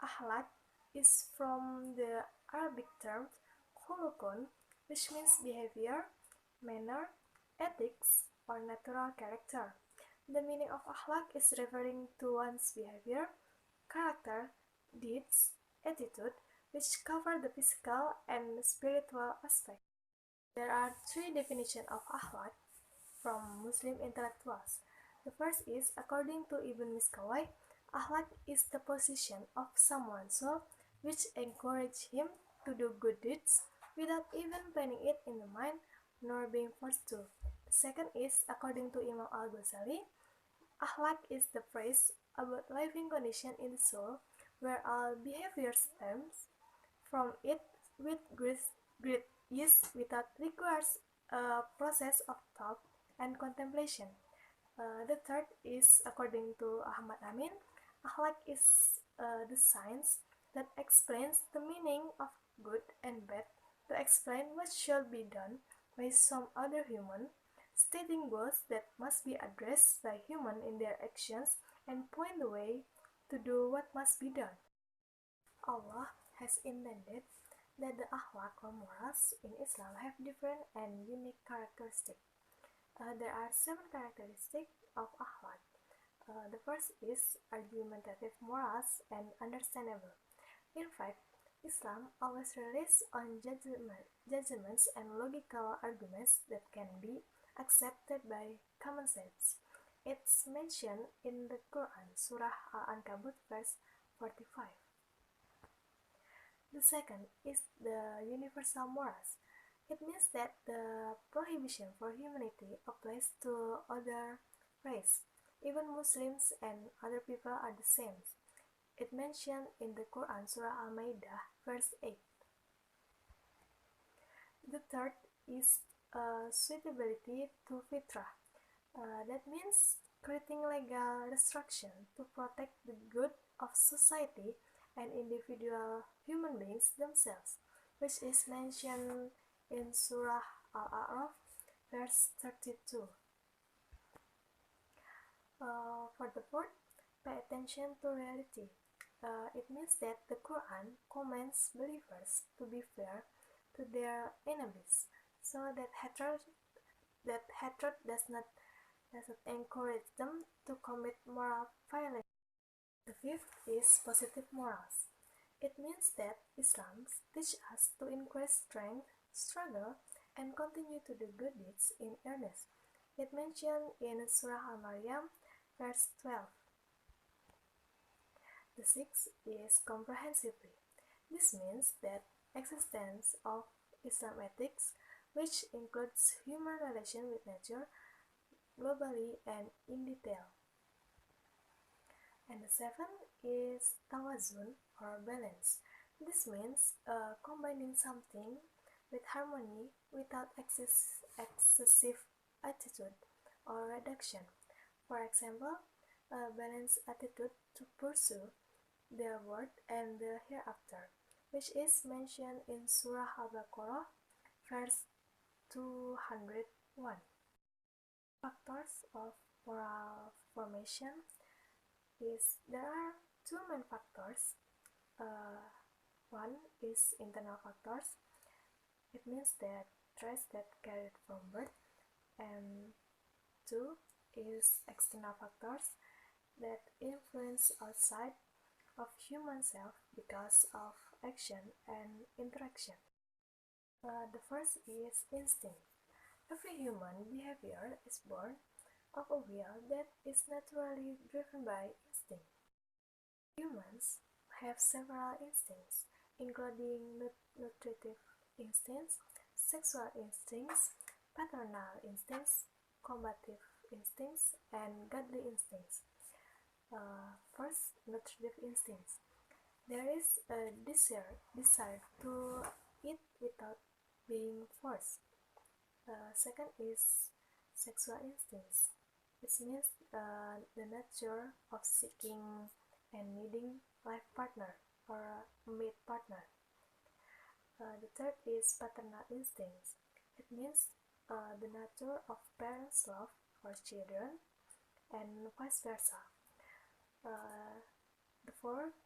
Akhlaq is from the Arabic term khulukun, which means behavior, manner, ethics, or natural character. The meaning of akhlaq is referring to one's behavior, character, deeds, attitude, which cover the physical and spiritual aspect. There are three definitions of akhlaq from Muslim intellectuals. The first is, according to Ibn Miskawai, akhlaq is the position of someone's soul which encourage him to do good deeds without even planning it in the mind nor being forced to. The second is, according to Imam Al-Ghazali, akhlaq is the phrase about living condition in the soul where all behavior stems from it with great ease without requires a process of thought and contemplation. The third is, according to Ahmad Amin, akhlaq is the science that explains the meaning of good and bad to explain what should be done by some other human, stating goals that must be addressed by human in their actions and point the way to do what must be done. Allah has intended that the akhlaq or morals in Islam have different and unique characteristics. There are 7 characteristics of akhlaq. The first is argumentative morals and understandable. In fact, Islam always relies on judgments and logical arguments that can be accepted by common sense. It's mentioned in the Quran, Surah Al-Ankabut, verse 45. The second is the universal morals. It means that the prohibition for humanity applies to other race. Even Muslims and other people are the same. It mentioned in the Quran, Surah Al-Maidah, verse 8. The third is suitability to fitrah. That means creating legal restriction to protect the good of society and individual human beings themselves, which is mentioned in Surah Al-A'raf, verse 32. For the fourth, pay attention to reality. It means that the Quran commands believers to be fair to their enemies, so that hatred does not encourage them to commit moral violation. The fifth is positive morals. It means that Islam teaches us to increase strength, struggle, and continue to do good deeds in earnest. It mentioned in Surah Al-Maryam, verse 12. The sixth is comprehensively. This means that existence of Islam ethics, which includes human relation with nature, globally and in detail. And the seventh is tawazun or balance. This means combining something with harmony without excessive attitude or reduction. For example, a balanced attitude to pursue the world and the hereafter, which is mentioned in Surah Al-Baqarah, verse 201. Factors of moral formation is there are 2 main factors. One is internal factors. It means that traits that carried from birth, and 2 is external factors that influence outside of human self because of action and interaction. The first is instinct. Every human behavior is born of a will that is naturally driven by instinct. Humans have several instincts, including nutritive instincts, sexual instincts, paternal instincts, combative instincts, and godly instincts. First, nutritive instincts. There is a desire to eat without being forced. Second is sexual instincts. It means the nature of seeking and needing life partner or a mate partner. The third is paternal instincts. It means the nature of parents' love for children and vice versa. The fourth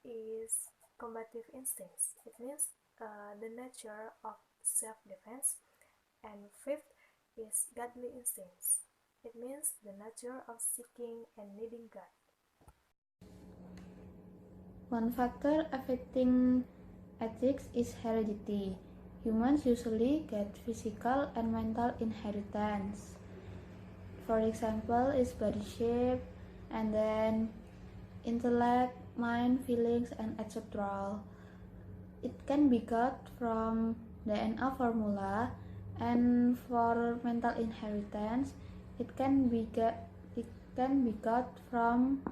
is combative instincts. It means the nature of self-defense. And fifth is godly instincts. It means the nature of seeking and needing God. One factor affecting ethics is heredity. Humans usually get physical and mental inheritance. For example, is body shape, and then intellect, mind, feelings, and etc. It can be got from DNA formula, and for mental inheritance, it can be got from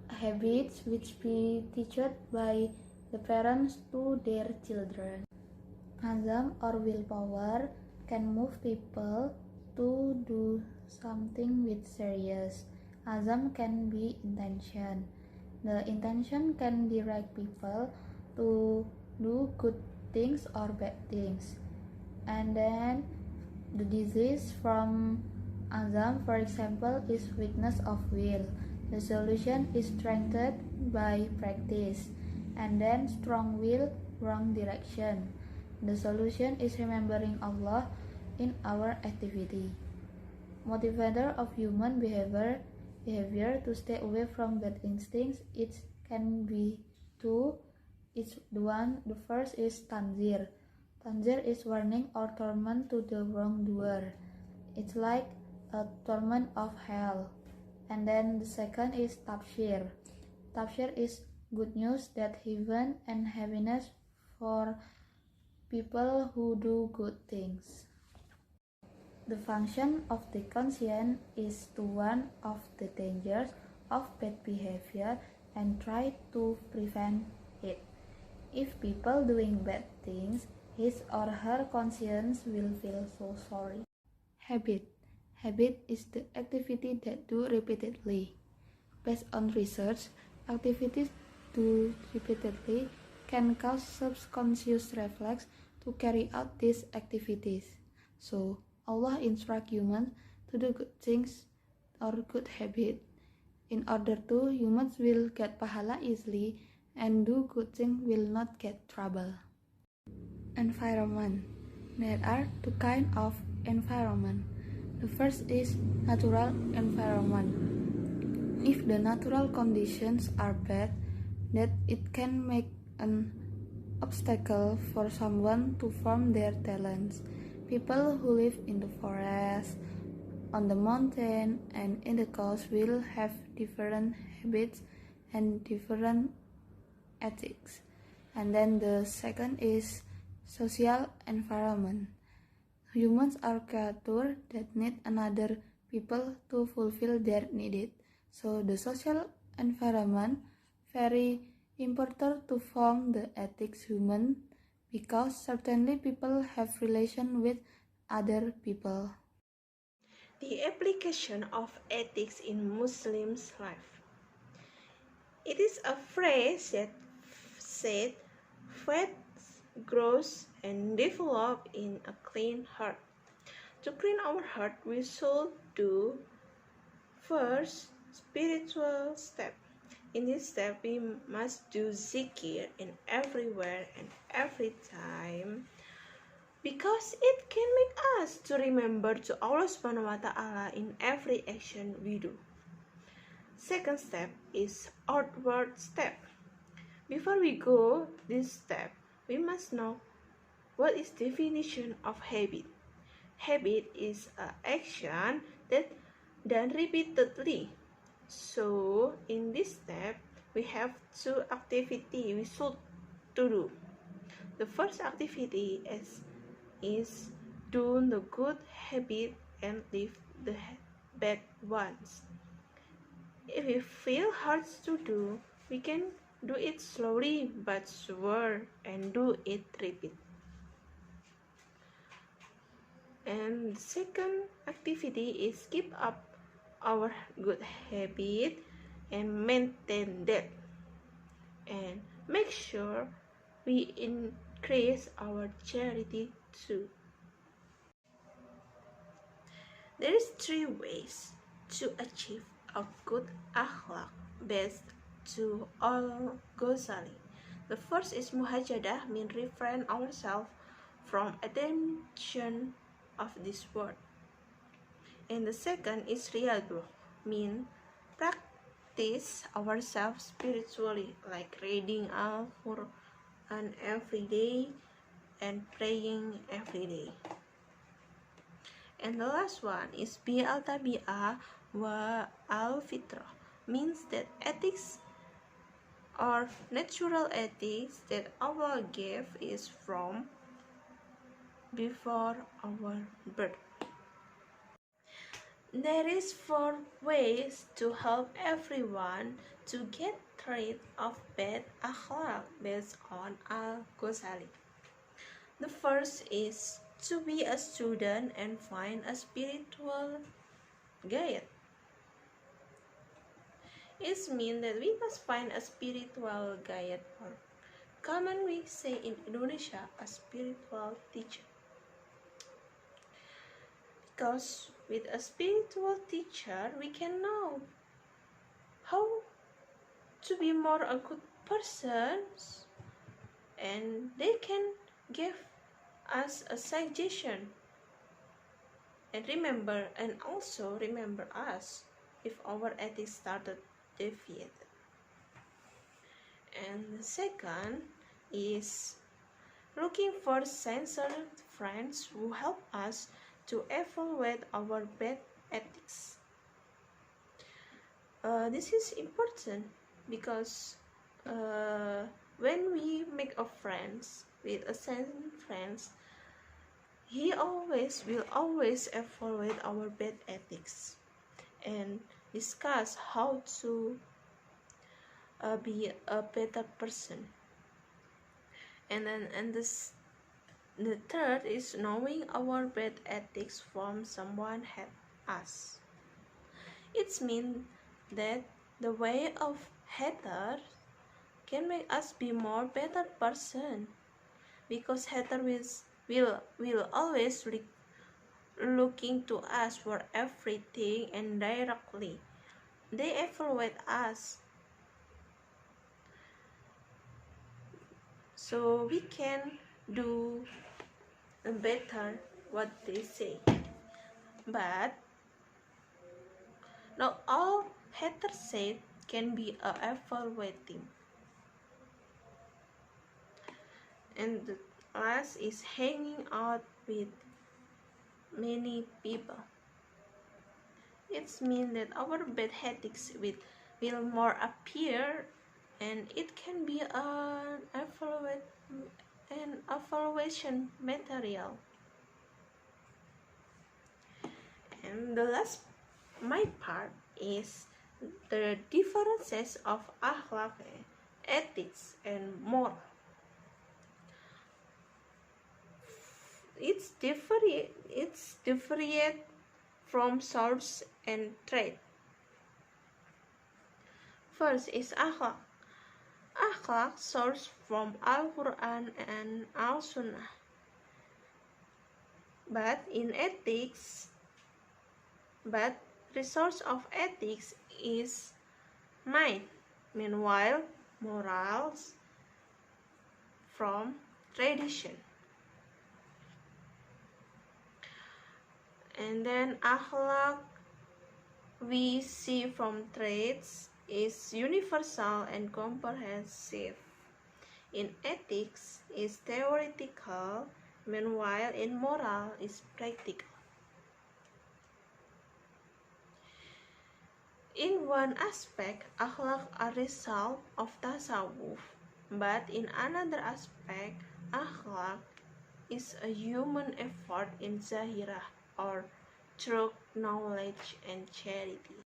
habits which be taught by the parents to their children. Azam or willpower can move people to do something with serious. Azam can be intention. The intention can direct people to do good things or bad things. And then the disease from Azam, for example, is weakness of will. The solution is strengthened by practice. And then strong will, wrong direction. The solution is remembering Allah in our activity. Motivator of human behavior to stay away from bad instincts, it can be two. The first is tanzir. Tanzir is warning or torment to the wrongdoer. It's like a torment of hell. And then the second is tabshir. Tabshir is good news that heaven and happiness for people who do good things. The function of the conscience is to warn of the dangers of bad behavior and try to prevent it. If people doing bad things, his or her conscience will feel so sorry. Habit. Habit is the activity that do repeatedly. Based on research, activities do repeatedly can cause subconscious reflex to carry out these activities. So, Allah instructs humans to do good things or good habit. In order to, humans will get pahala easily and do good things will not get trouble. Environment. There are two kinds of environment. The first is natural environment. If the natural conditions are bad, that it can make an obstacle for someone to form their talents. People who live in the forest, on the mountain, and in the coast will have different habits and different ethics. And then the second is social environment. Humans are creatures that need another people to fulfill their needs. So the social environment very important to form the ethics human because certainly people have relation with other people. The application of ethics in Muslims' life. It is a phrase that said faith grows and develops in a clean heart. To clean our heart, we should do first spiritual step. In this step, we must do zikir in everywhere and every time because it can make us to remember to Allah subhanahu wa ta'ala in every action we do. Second step is outward step. Before we go this step, we must know what is definition of habit. Habit is an action that done repeatedly. So in this step, we have two activities we should to do. The first activity is do the good habit and leave the bad ones. If we feel hard to do, we can do it slowly but sure and do it repeat. And the second activity is keep up our good habit and maintain that. And make sure we increase our charity too. There is three ways to achieve a good akhlaq based to Al-Ghazali. The first is muhajadah, mean refrain ourselves from attention of this world. And the second is real growth, mean practice ourselves spiritually, like reading Al-Quran every day and praying every day. And the last one is bi al-tabi'ah wa al-fitrah, means that ethics or natural ethics that Allah gave is from before our birth. There is 4 ways to help everyone to get rid of bad akhlaq based on Al-Ghazali. The first is to be a student and find a spiritual guide. It means that we must find a spiritual guide, or common we say in Indonesia, a spiritual teacher. Because with a spiritual teacher, we can know how to be more a good person, and they can give us a suggestion and also remember us if our ethics started deviated. And the second is looking for sincere friends who help us to evaluate our bad ethics. This is important because when we make a friends with a sincere friends, he will always evaluate our bad ethics and discuss how to be a better person. And the third is knowing our bad ethics from someone help us. It means that the way of haters can make us be more better person, because haters will always looking to us for everything, and directly they evaluate us, so we can do better what they say. But not all haters said can be evaluating. And the last is hanging out with many people. It means that our bad ethics will more appear, and it can be an evaluation material. And the last my part is the differences of akhlaq, ethics, and moral. It's different from source and trait. First is akhlaq. Akhlaq source from Al-Quran and Al-Sunnah. But the source of ethics is mind. Meanwhile, morals from tradition. And then akhlaq we see from traits is universal and comprehensive. In ethics is theoretical, meanwhile in moral is practical. In one aspect, akhlaq are result of tasawwuf, but in another aspect, akhlaq is a human effort in zahirah, or through knowledge and charity.